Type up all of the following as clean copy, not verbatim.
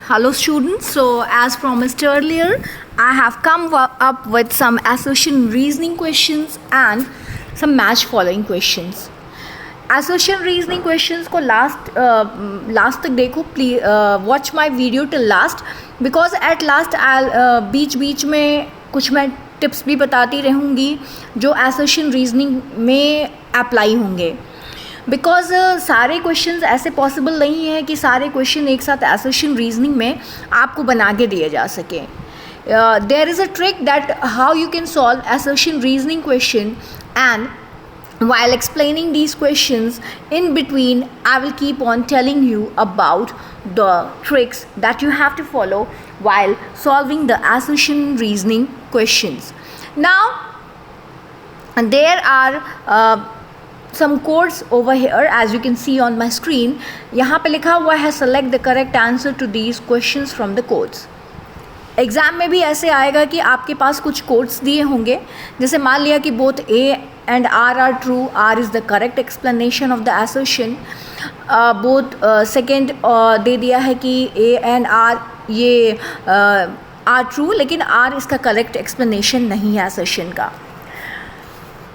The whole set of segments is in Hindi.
Hello students, so as promised earlier, I have come up with some association reasoning questions and some match following questions. Association reasoning questions को last तक देखो, please watch my video till last because at last I'll बीच में कुछ मैं टिप्स भी बताती रहूँगी जो association reasoning में अप्लाई होंगे. बिकॉज सारे क्वेश्चंस ऐसे पॉसिबल नहीं है कि सारे क्वेश्चन एक साथ एसोसिएशन रीजनिंग में आपको बना के दिए जा सके. There is a trick that how you can solve association reasoning question and while explaining these questions in between I will keep on telling you about the tricks that you have to follow while solving the association reasoning questions. Now there are some codes over here as you can see on my screen. यहाँ पे लिखा हुआ है select the correct answer to these questions from the codes. Exam में भी ऐसे आएगा कि आपके पास कुछ कोड्स दिए होंगे, जैसे मान लिया कि both A and R are true, R is the correct explanation of the assertion. Both second दे दिया है कि A and R ये are true, लेकिन R इसका करेक्ट एक्सप्लेनेशन नहीं है assertion का.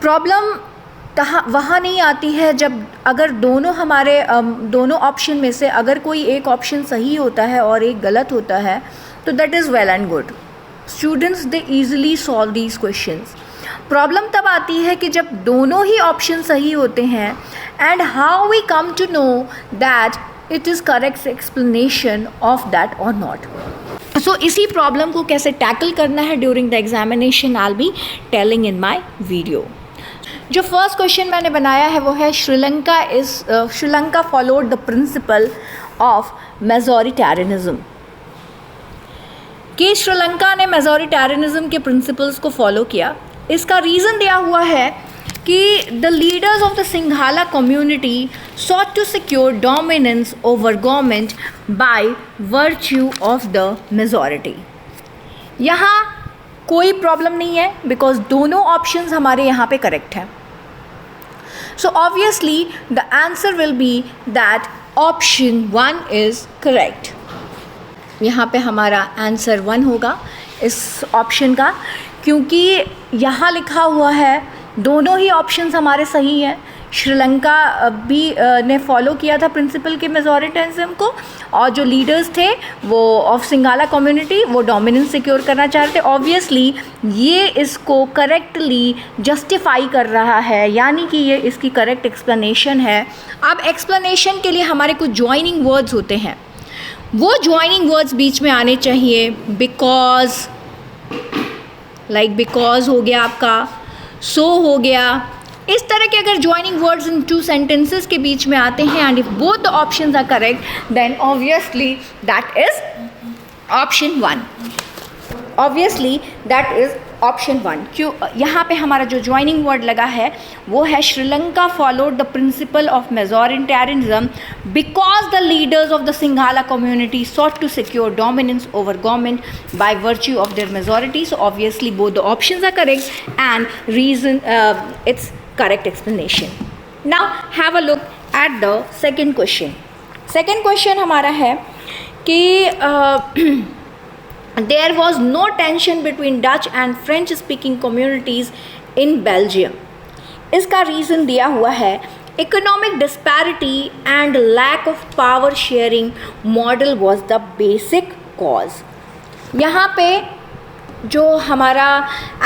प्रॉब्लम वहाँ नहीं आती है जब अगर दोनों ऑप्शन में से अगर कोई एक ऑप्शन सही होता है और एक गलत होता है तो that is well and good. Students they easily solve these questions. Problem तब आती है कि जब दोनों ही ऑप्शन सही होते हैं and how we come to know that it is correct explanation of that और नॉट. सो इसी प्रॉब्लम को कैसे टैकल करना है during the examination I will be telling in my video. जो फर्स्ट क्वेश्चन मैंने बनाया है वो है Sri Lanka followed the principle of majoritarianism. कि श्रीलंका ने मेजॉरिटेरियनिज्म के प्रिंसिपल्स को फॉलो किया. इसका रीज़न दिया हुआ है कि the leaders of the Sinhala community sought to secure dominance over government by virtue of the majority. यहाँ कोई प्रॉब्लम नहीं है बिकॉज दोनों ऑप्शंस हमारे यहाँ पे करेक्ट हैं. So obviously the answer will be that option 1 is correct. यहाँ पे हमारा आंसर 1 होगा इस ऑप्शन का, क्योंकि यहाँ लिखा हुआ है दोनों ही ऑप्शंस हमारे सही हैं. श्रीलंका भी ने फॉलो किया था प्रिंसिपल के मेजॉरिटेरिज्म को और जो लीडर्स थे वो ऑफ सिंघाला कम्युनिटी वो डोमिनेंस सिक्योर करना चाह रहे थे. ऑब्वियसली ये इसको करेक्टली जस्टिफाई कर रहा है, यानी कि ये इसकी करेक्ट एक्सप्लेनेशन है. अब एक्सप्लेनेशन के लिए हमारे कुछ ज्वाइनिंग वर्ड्स होते हैं, वो ज्वाइनिंग वर्ड्स बीच में आने चाहिए. बिकॉज, लाइक बिकॉज हो गया आपका, सो हो गया. इस तरह के अगर ज्वाइनिंग वर्ड्स इन 2 सेंटेंसेस के बीच में आते हैं and if both the options are correct then obviously that is option 1. Obviously that is option 1. क्यों यहाँ पे हमारा जो ज्वाइनिंग वर्ड लगा है वो है Sri Lanka followed the principle of majoritarianism because the leaders of the Sinhala community sought to secure dominance over government by virtue of their majority. So obviously both the options are correct and reason it's correct explanation. Now have a look at the second question. Second question हमारा है कि there was no tension between Dutch and French speaking communities in Belgium. इसका रीज़न दिया हुआ है economic disparity and lack of power sharing model was the basic cause. यहाँ पे जो हमारा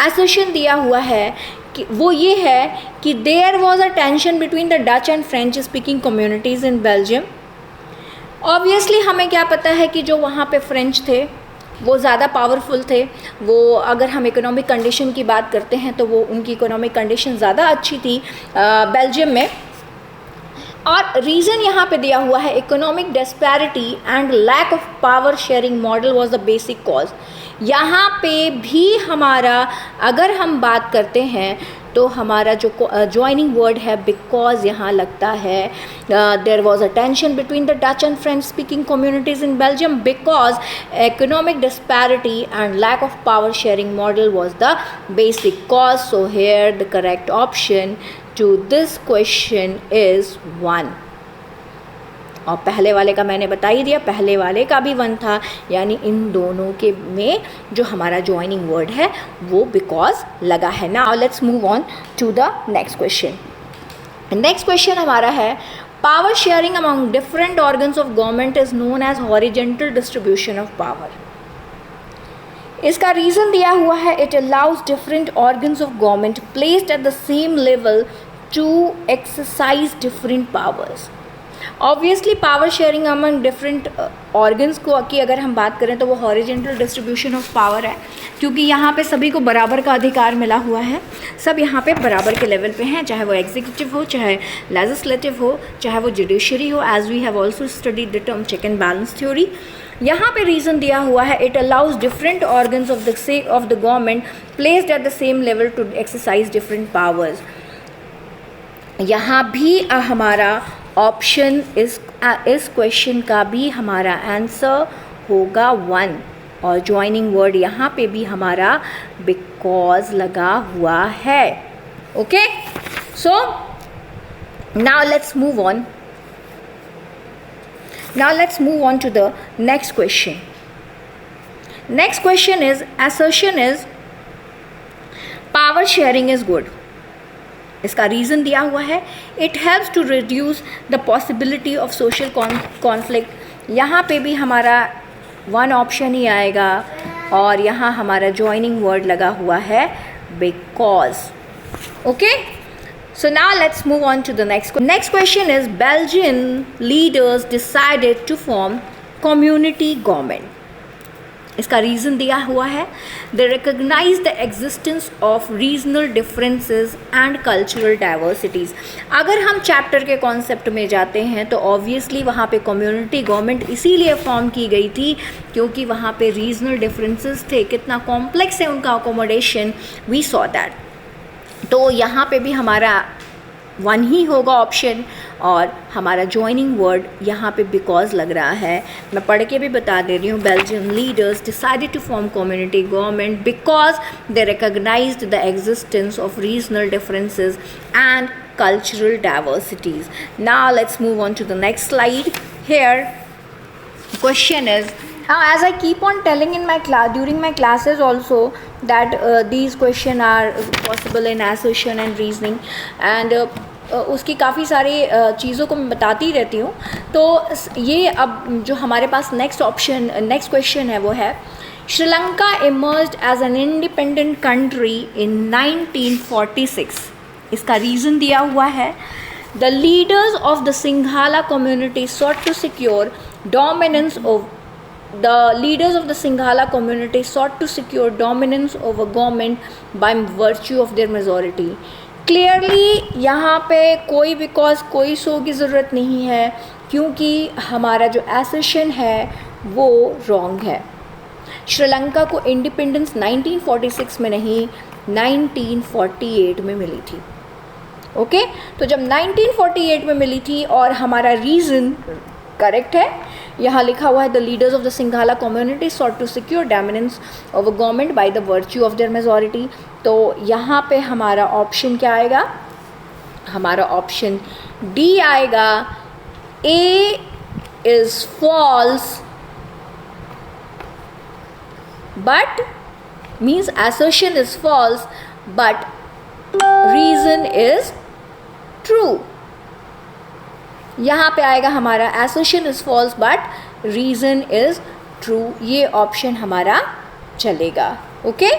एसोसिएशन दिया हुआ है कि वो ये है कि there was a tension between the Dutch and French speaking communities in Belgium. Obviously हमें क्या पता है कि जो वहाँ पे फ्रेंच थे वो ज़्यादा पावरफुल थे. वो अगर हम इकोनॉमिक कंडीशन की बात करते हैं तो वो उनकी इकोनॉमिक कंडीशन ज़्यादा अच्छी थी बेल्जियम में. और रीज़न यहाँ पे दिया हुआ है economic disparity and lack of power sharing model was the basic cause. यहाँ पे भी हमारा अगर हम बात करते हैं तो हमारा जो ज्वाइनिंग वर्ड है बिकॉज यहाँ लगता है there was a tension between the Dutch and French speaking communities in Belgium because economic disparity and lack of power sharing model was the basic cause. So here the correct option to this question is 1. और पहले वाले का मैंने बता ही दिया, पहले वाले का भी 1 था, यानी इन दोनों के में जो हमारा ज्वाइनिंग वर्ड है वो बिकॉज लगा है। Now let's move on to the next question. Next question हमारा है power sharing among different organs of government is known as horizontal distribution of power. इसका रीज़न दिया हुआ है it allows different organs of government placed at the same level to exercise different powers. Obviously power sharing among different organs को की अगर हम बात करें तो वो हॉरिजेंटल डिस्ट्रीब्यूशन ऑफ पावर है, क्योंकि यहाँ पे सभी को बराबर का अधिकार मिला हुआ है, सब यहाँ पे बराबर के लेवल पे हैं, चाहे वो एग्जीक्यूटिव हो, चाहे लेजिस्लेटिव हो, चाहे वो जुडिशरी हो, as we have also studied the term check and balance theory. यहाँ पे रीज़न दिया हुआ है it allows different organs of the government placed at the same level to exercise different powers. यहाँ भी हमारा ऑप्शन इस क्वेश्चन का भी हमारा आंसर होगा 1, और ज्वाइनिंग वर्ड यहाँ पे भी हमारा बिकॉज लगा हुआ है। Okay, so now let's move on. Now let's move on to the next question. Next question is assertion is power sharing is good. इसका रीज़न दिया हुआ है it helps to reduce the possibility of social conflict। यहाँ पे भी हमारा 1 ऑप्शन ही आएगा और यहाँ हमारा joining word लगा हुआ है because। Okay? So now let's move on to the next. Next question is Belgian leaders decided to form community government. इसका रीज़न दिया हुआ है they recognize the existence of regional differences and cultural diversities। अगर हम चैप्टर के कॉन्सेप्ट में जाते हैं तो ऑब्वियसली वहाँ पे कम्युनिटी गवर्नमेंट इसीलिए फॉर्म की गई थी क्योंकि वहाँ पे रीजनल डिफरेंसेस थे, कितना कॉम्प्लेक्स है उनका अकोमोडेशन, वी सॉ दैट। तो यहाँ पे भी हमारा 1 ही होगा ऑप्शन और हमारा ज्वाइनिंग वर्ड यहाँ पे बिकॉज लग रहा है। मैं पढ़ के भी बता दे रही हूँ Belgian leaders decided to form community government because they recognised the existence of regional differences and cultural diversities. Now let's move on to the next slide. Here question is, now as I keep on telling in my class during my classes also that these question are possible in assertion and reasoning and उसकी काफ़ी सारी चीज़ों को मैं बताती रहती हूँ। तो ये अब जो हमारे पास नेक्स्ट क्वेश्चन है वो है Sri Lanka emerged as an independent country in 1946। इसका रीज़न दिया हुआ है the leaders of the Sinhala community sought to secure dominance over government by virtue of their majority। Clearly यहाँ पे कोई बिकॉज कोई सो की ज़रूरत नहीं है क्योंकि हमारा जो एसेशन है वो रॉन्ग है। श्रीलंका को इंडिपेंडेंस 1946 में नहीं 1948 में मिली थी। ओके तो जब 1948 में मिली थी और हमारा रीज़न करेक्ट है, यहाँ लिखा हुआ है the leaders of the Sinhala community sought to secure dominance over government by the virtue of their majority। तो यहाँ पे हमारा ऑप्शन क्या आएगा, हमारा ऑप्शन डी आएगा। A is false but means assertion is false but reason is true। यहाँ पे आएगा हमारा assertion is false but reason is true, ये ऑप्शन हमारा चलेगा। Okay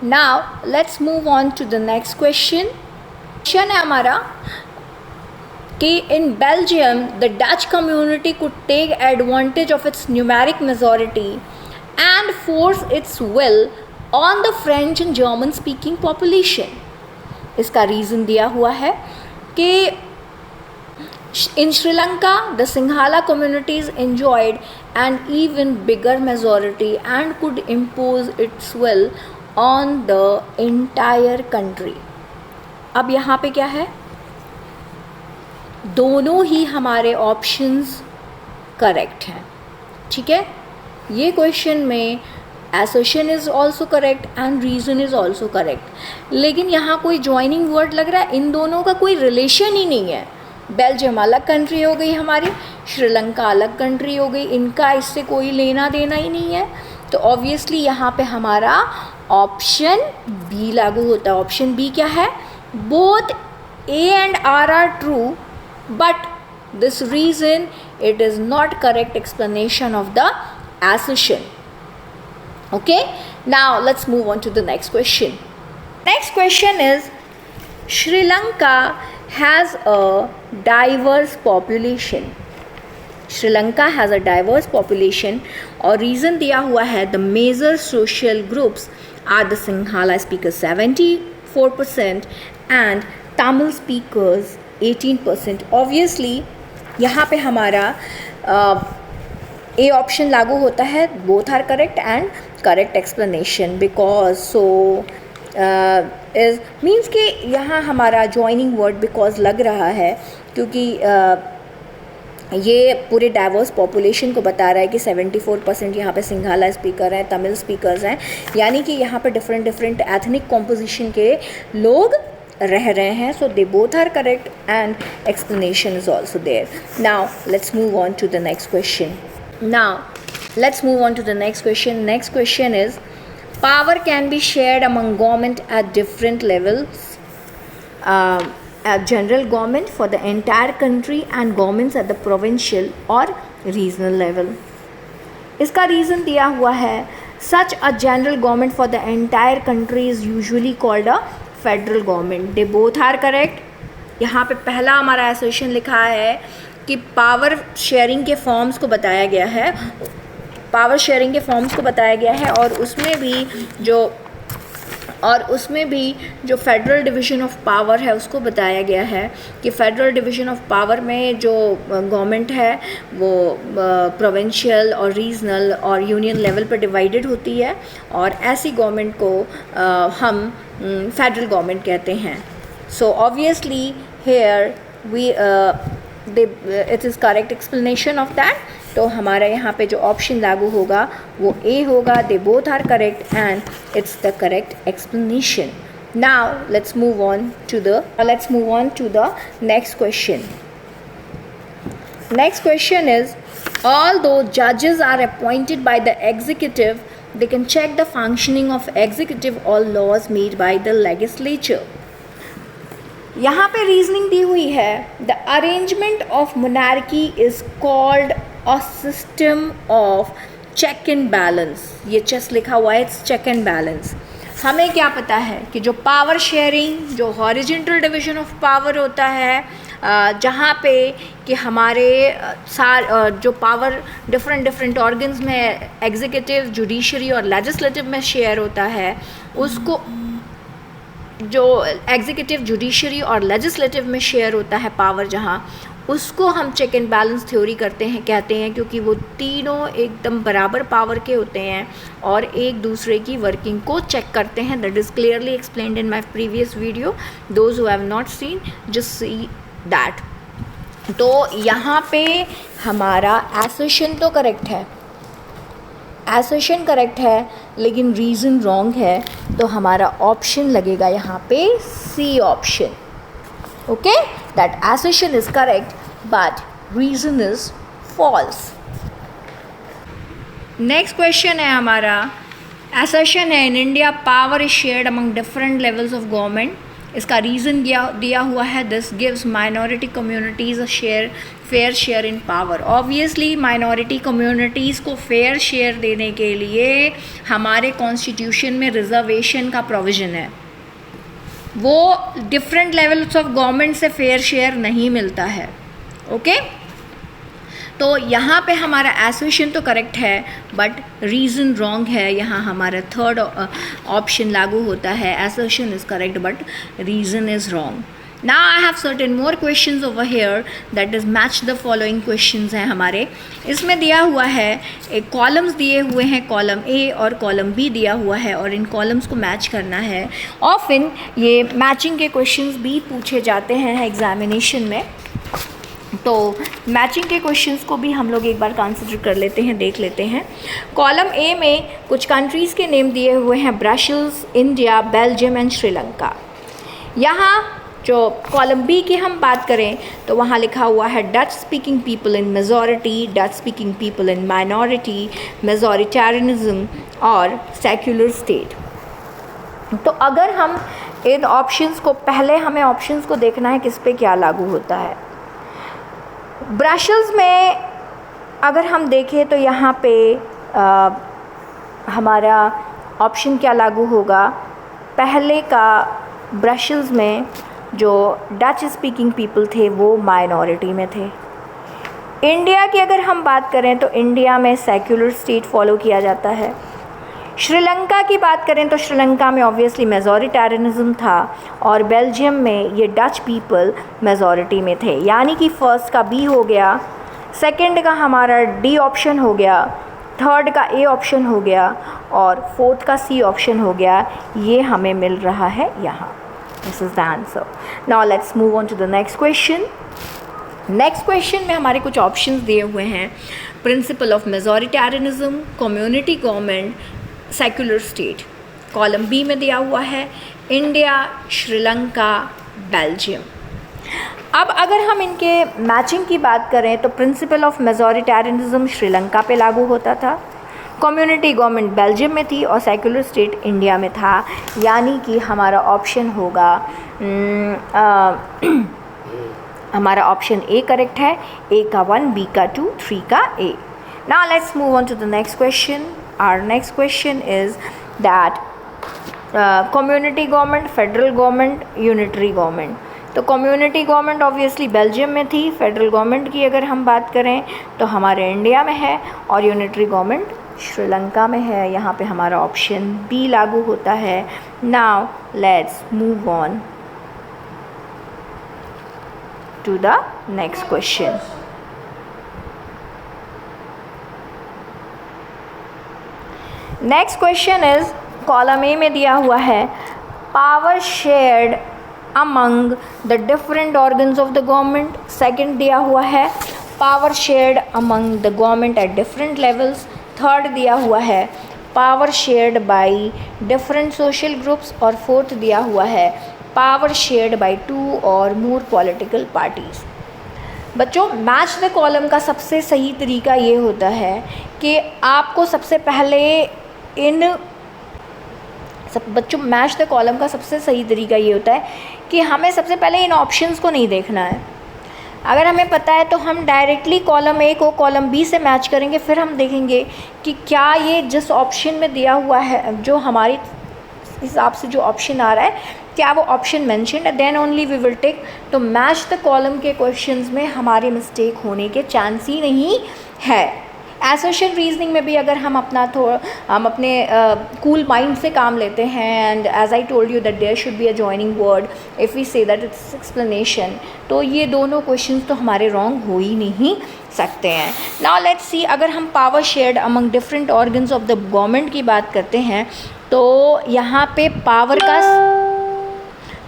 now let's move on to the next question है हमारा कि in Belgium the Dutch community could take advantage of its numeric majority and force its will on the French and German speaking population. इसका रीज़न दिया हुआ है कि in Sri Lanka the Sinhala communities enjoyed an even bigger majority and could impose its will on the entire country। अब यहाँ पे क्या है, दोनों ही हमारे ऑप्शंस करेक्ट हैं। ठीक है, ये क्वेश्चन में assertion is also correct and reason is also correct, लेकिन यहाँ कोई ज्वाइनिंग वर्ड लग रहा है, इन दोनों का कोई रिलेशन ही नहीं है। बेल्जियम अलग कंट्री हो गई हमारी, श्रीलंका अलग कंट्री हो गई, इनका इससे कोई लेना देना ही नहीं है। तो ऑब्वियसली यहाँ पे हमारा ऑप्शन बी लागू होता है। ऑप्शन बी क्या है? Both A and R true, but this reason it is not correct explanation of the assertion. Okay, now let's move on to the next question. Next question is, Sri Lanka has a diverse population. Sri Lanka has a diverse population और reason दिया हुआ है the major social groups are the Sinhala speakers 74% and Tamil speakers 18%. Obviously यहाँ पे हमारा ए ऑप्शन लागू होता है, both are correct and correct explanation because so is means कि यहाँ हमारा जॉइनिंग वर्ड बिकॉज लग रहा है क्योंकि ये पूरे डाइवर्स पॉपुलेशन को बता रहा है कि 74% यहाँ पे सिंघाला स्पीकर हैं, तमिल स्पीकर्स हैं, यानी कि यहाँ पे डिफरेंट एथनिक कॉम्पोजिशन के लोग रह रहे हैं. So they both are correct and explanation is also there. Now let's move on to the next question. Next question is, power can be shared among government at different levels. General government for the entire country and governments at the provincial or regional level. इसका रीज़न दिया हुआ है, such a general government for the entire country is usually called a federal government. They both are correct. यहाँ पे पहला हमारा एसोसिएशन लिखा है कि पावर शेयरिंग के फॉर्म्स को बताया गया है, और उसमें भी जो फेडरल डिवीज़न ऑफ पावर है उसको बताया गया है कि फेडरल डिवीज़न ऑफ पावर में जो गवर्नमेंट है वो प्रोविंशियल और रीजनल और यूनियन लेवल पर डिवाइडेड होती है, और ऐसी गवर्नमेंट को हम फेडरल गवर्नमेंट कहते हैं. So obviously here it is correct explanation of that. तो हमारा यहाँ पे जो ऑप्शन लागू होगा वो ए होगा. They both are correct and it's the correct explanation. Now let's move on to the next question. Next question is, although judges are appointed by the executive, they can check the functioning of executive or laws made by the legislature. यहाँ पे रीजनिंग दी हुई है, the arrangement of monarchy is called a system of check and balance. ये चेस लिखा हुआ है, इट्स चेक एंड बैलेंस. हमें क्या पता है कि जो पावर शेयरिंग, जो हॉरिजॉन्टल डिवीजन ऑफ पावर होता है, जहाँ पे कि हमारे जो पावर डिफरेंट ऑर्गन्स में एग्जीक्यूटिव, जुडिशरी और लेजिस्लेटिव में शेयर होता है, उसको जो एग्जीक्यूटिव, जुडिशरी और लेजिस्लेटिव में शेयर होता है पावर, जहाँ उसको हम चेक एंड बैलेंस थ्योरी कहते हैं, क्योंकि वो तीनों एकदम बराबर पावर के होते हैं और एक दूसरे की वर्किंग को चेक करते हैं. That is clearly explained in my previous video. Those who have not seen, just see that. तो यहाँ पे हमारा एसर्शन तो करेक्ट है, लेकिन रीज़न रॉन्ग है, तो हमारा ऑप्शन लगेगा यहाँ पे C option. Okay, that assertion is correct but reason is false. Next question है हमारा, assertion है, in India power is shared among different levels of government. इसका रीज़न दिया हुआ है, this gives minority communities a fair share in power. Obviously minority communities को फेयर शेयर देने के लिए हमारे कॉन्स्टिट्यूशन में रिजर्वेशन का प्रोविज़न है. वो डिफरेंट लेवल्स ऑफ गवर्नमेंट से फेयर शेयर नहीं मिलता है. ओके, तो यहाँ पे हमारा एसोसिएशन तो करेक्ट है बट रीज़न रॉन्ग है. यहाँ हमारा थर्ड ऑप्शन लागू होता है, association is correct but reason is wrong. Now I have certain more questions over here, that is match the following questions हैं हमारे. इसमें दिया हुआ है, एक कॉलम्स दिए हुए हैं, कॉलम ए और कॉलम बी दिया हुआ है, और इन कॉलम्स को मैच करना है. ऑफन ये मैचिंग के क्वेश्चंस भी पूछे जाते हैं एग्जामिनेशन में, तो मैचिंग के क्वेश्चंस को भी हम लोग एक बार कंसिडर कर लेते हैं, देख लेते हैं. कॉलम ए में कुछ कंट्रीज़ के नेम दिए हुए हैं, Brussels, India, Belgium and Sri Lanka. यहाँ जो कॉलम बी की हम बात करें तो वहाँ लिखा हुआ है Dutch speaking people in majority, Dutch speaking people in minority, majoritarianism और सेक्युलर स्टेट। तो अगर हम इन ऑप्शंस को, पहले हमें ऑप्शंस को देखना है किस पे क्या लागू होता है। ब्रसेल्स में अगर हम देखें तो यहाँ पे हमारा ऑप्शन क्या लागू होगा, पहले का ब्रसेल्स में जो डच स्पीकिंग पीपल थे वो माइनॉरिटी में थे। इंडिया की अगर हम बात करें तो इंडिया में सेक्युलर स्टेट फॉलो किया जाता है। श्रीलंका की बात करें तो श्रीलंका में ऑब्वियसली मेजॉरिटेरियनिज्म था और बेल्जियम में ये डच पीपल मेजॉरिटी में थे, यानी कि फर्स्ट का बी हो गया, सेकंड का हमारा डी ऑप्शन हो गया, थर्ड का ए ऑप्शन हो गया और फोर्थ का सी ऑप्शन हो गया। ये हमें मिल रहा है यहाँ। This is the answer. Now let's move on to the next question. Next question में हमारे कुछ ऑप्शंस दिए हुए हैं, principle of majoritarianism, community government, secular state. Column B में दिया हुआ है इंडिया, श्रीलंका, बेल्जियम। अब अगर हम इनके मैचिंग की बात करें तो प्रिंसिपल ऑफ मेजॉरिटेरियनिज्म श्रीलंका पे लागू होता था, कम्युनिटी गवर्नमेंट बेल्जियम में थी और सेक्युलर स्टेट इंडिया में था, यानी कि हमारा ऑप्शन होगा हमारा ऑप्शन ए करेक्ट है। ए का 1, बी का 2, 3 का A. Now let's move on to the next question. Our next question is that community government, federal government, unitary government। तो community government obviously बेल्जियम में थी, फेडरल गवर्नमेंट की अगर हम बात करें तो हमारे इंडिया में है और यूनिटरी गवर्नमेंट श्रीलंका में है। यहाँ पे हमारा ऑप्शन बी लागू होता है। Now let's move on to the next question. Next question is column A में दिया हुआ है power shared among the different organs of the government. Second दिया हुआ है power shared among the government at different levels. Third दिया हुआ है power shared by different social groups और फोर्थ दिया हुआ है पावर शेयर्ड बाय 2 और मोर पॉलिटिकल पार्टीज़। बच्चों मैच द कॉलम का सबसे सही तरीका ये होता है कि आपको सबसे पहले बच्चों मैच द कॉलम का सबसे सही तरीका ये होता है कि हमें सबसे पहले इन ऑप्शंस को नहीं देखना है। अगर हमें पता है तो हम डायरेक्टली कॉलम ए को कॉलम बी से मैच करेंगे, फिर हम देखेंगे कि क्या ये जिस ऑप्शन में दिया हुआ है, जो हमारी हिसाब से जो ऑप्शन आ रहा है, क्या वो ऑप्शन मेंशन्ड है, then only we will tick. तो मैच द कॉलम के क्वेश्चंस में हमारे मिस्टेक होने के चांस ही नहीं है। एसोसिएशन रीजनिंग में भी अगर हम अपने कूल माइंड से काम लेते हैं, and as I told you that there should be a joining word if we say that it's explanation, तो ये दोनों क्वेश्चंस तो हमारे रॉन्ग हो ही नहीं सकते हैं। नाउ लेट्स सी, अगर हम power shared among different organs of the government की बात करते हैं तो यहाँ पे पावर का,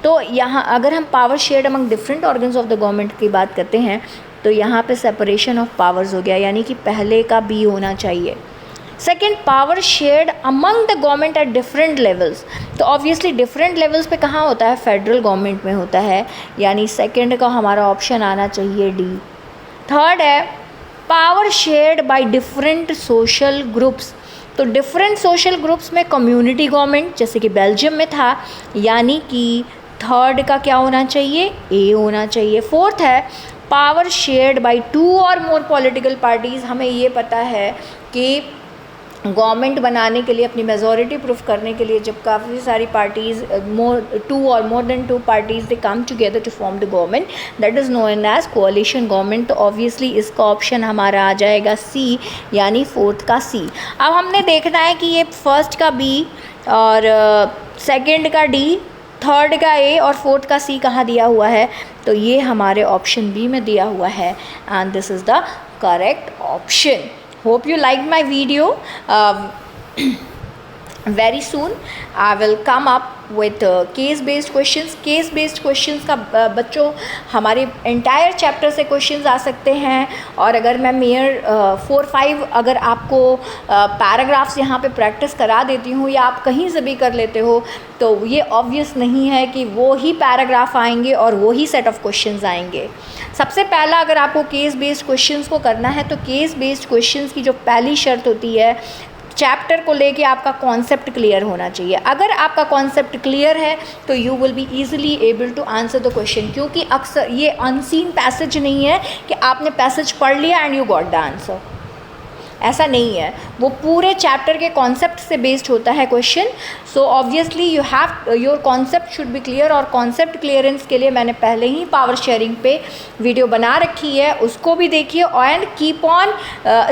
तो यहाँ अगर हम power shared among different organs of the government की बात करते हैं तो यहाँ पे सेपरेशन ऑफ पावर्स हो गया, यानी कि पहले का बी होना चाहिए। Second power shared among the government at different levels, तो ऑब्वियसली डिफरेंट लेवल्स पे कहाँ होता है, फेडरल गवर्नमेंट में होता है, यानी सेकंड का हमारा ऑप्शन आना चाहिए डी। थर्ड है power shared by different social groups, तो डिफरेंट सोशल ग्रुप्स में कम्युनिटी गवर्नमेंट जैसे कि बेल्जियम में था, यानी कि थर्ड का क्या होना चाहिए, ए होना चाहिए। फोर्थ है पावर शेयर्ड बाय 2 और मोर पॉलिटिकल पार्टीज़, हमें ये पता है कि गवर्नमेंट बनाने के लिए, अपनी मेजॉरिटी प्रूफ करने के लिए जब काफ़ी सारी पार्टीज़, 2 और more than 2 parties they come together to form the government, that is known as coalition government. तो ऑब्वियसली इसका ऑप्शन हमारा आ जाएगा सी, यानी फोर्थ का सी। अब हमने देखना है कि ये फर्स्ट का बी और सेकंड का डी, थर्ड का ए और फोर्थ का सी कहाँ दिया हुआ है, तो ये हमारे ऑप्शन बी में दिया हुआ है, and this is the correct option. Hope you like my video. very soon I will come up with case based questions. Case based questions का बच्चों हमारे entire chapter से questions आ सकते हैं, और अगर मैं मेयर 4-5 अगर आपको paragraphs यहाँ पे practice करा देती हूँ या आप कहीं से भी कर लेते हो, तो ये obvious नहीं है कि वो ही paragraph आएंगे और वो ही set of questions आएंगे. सबसे पहला अगर आपको केस बेस्ड क्वेश्चंस को करना है तो केस बेस्ड क्वेश्चंस की जो पहली शर्त होती है, चैप्टर को लेके आपका कॉन्सेप्ट क्लियर होना चाहिए. अगर आपका कॉन्सेप्ट क्लियर है तो you will be easily able to answer the question, क्योंकि अक्सर ये अनसीन पैसेज नहीं है कि आपने पैसेज पढ़ लिया and you got the answer. ऐसा नहीं है, वो पूरे चैप्टर के कॉन्सेप्ट से बेस्ड होता है question. So obviously you have your concept should be clear, और कॉन्सेप्ट क्लियरेंस के लिए मैंने पहले ही पावर शेयरिंग पे वीडियो बना रखी है, उसको भी देखिए. And keep on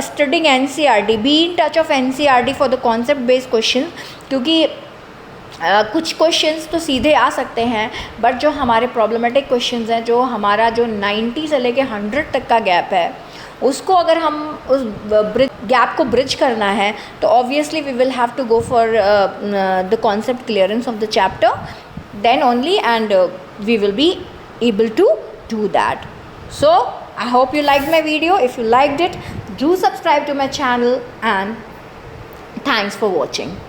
studying NCERT, be in touch of NCERT for the concept based question, क्योंकि कुछ क्वेश्चंस तो सीधे आ सकते हैं, बट जो हमारे प्रॉब्लमेटिक क्वेश्चंस हैं, जो हमारा जो 90 से लेके 100 तक का गैप है, उसको अगर हम उस गैप को ब्रिज करना है तो obviously we will have to go for the concept clearance of the chapter, then only, and we will be able to do that. So I hope you liked my video. If you liked it, do subscribe to my channel, and thanks for watching.